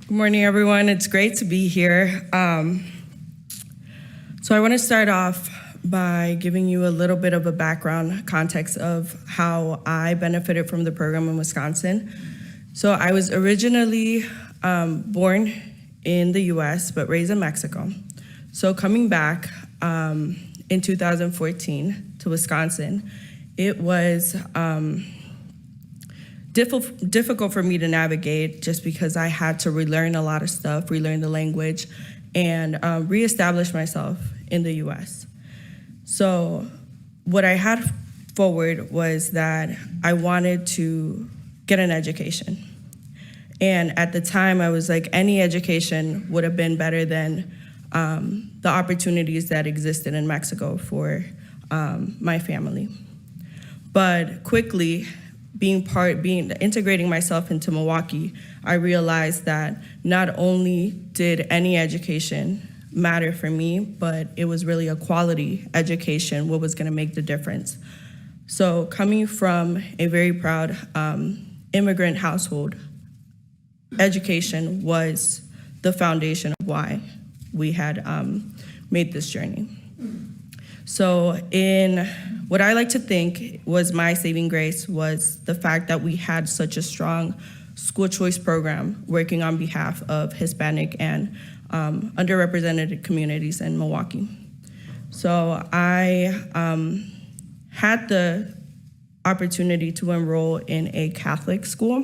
Good morning, everyone. It's great to be here. So I want to start off by giving you a little bit of a background context of how I benefited from the program in Wisconsin. So I was originally born in the US, but raised in Mexico. So coming back in 2014 to Wisconsin, it was difficult for me to navigate just because I had to relearn a lot of stuff, relearn the language, and reestablish myself in the US. So what I had forward was that I wanted to get an education. And at the time, I was like, any education would have been better than the opportunities that existed in Mexico for my family. But quickly, integrating myself into Milwaukee, I realized that not only did any education matter for me, but it was really a quality education what was gonna make the difference. So coming from a very proud immigrant household, education was the foundation of why we had made this journey. So in what I like to think was my saving grace was the fact that we had such a strong school choice program working on behalf of Hispanic and underrepresented communities in Milwaukee. So I had the opportunity to enroll in a Catholic school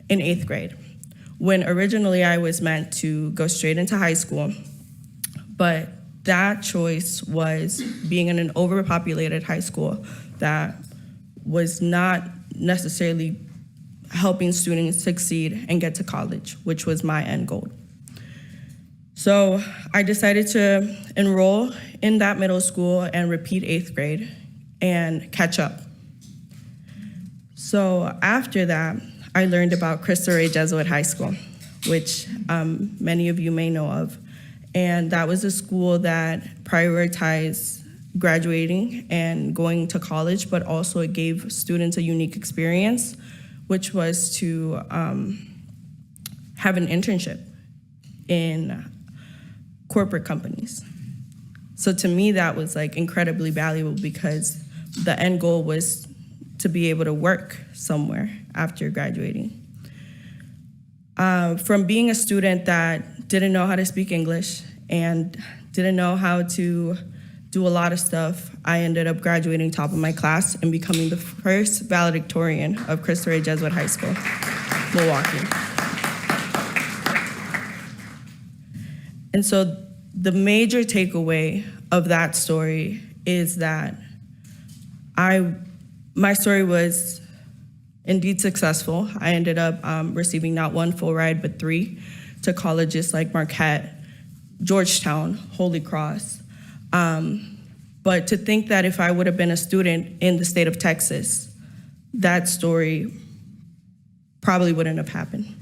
in 8th grade, when originally I was meant to go straight into high school, but that choice was being in an overpopulated high school that was not necessarily helping students succeed and get to college, which was my end goal. So I decided to enroll in that middle school and repeat 8th grade and catch up. So after that, I learned about Cristo Rey Jesuit High School, which many of you may know of. And that was a school that prioritized graduating and going to college, but also it gave students a unique experience, which was to have an internship in corporate companies. So to me, that was like incredibly valuable because the end goal was to be able to work somewhere after graduating. From being a student that didn't know how to speak English and didn't know how to do a lot of stuff, I ended up graduating top of my class and becoming the first valedictorian of Cristo Rey Jesuit High School, Milwaukee. And so the major takeaway of that story is that my story was indeed successful. I ended up receiving not one full ride, but 3 to colleges like Marquette, Georgetown, Holy Cross. But to think that if I would have been a student in the state of Texas, that story probably wouldn't have happened.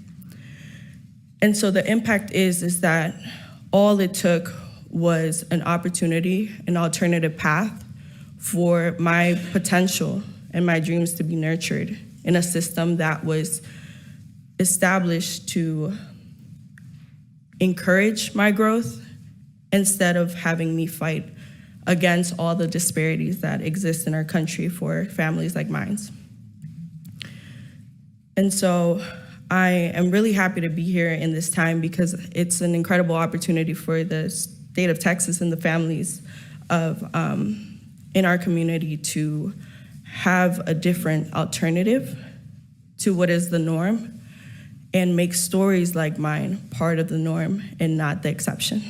And so the impact is that all it took was an opportunity, an alternative path for my potential and my dreams to be nurtured in a system that was established to encourage my growth instead of having me fight against all the disparities that exist in our country for families like mine. And so I am really happy to be here in this time because it's an incredible opportunity for the state of Texas and the families of in our community to have a different alternative to what is the norm and make stories like mine part of the norm and not the exception.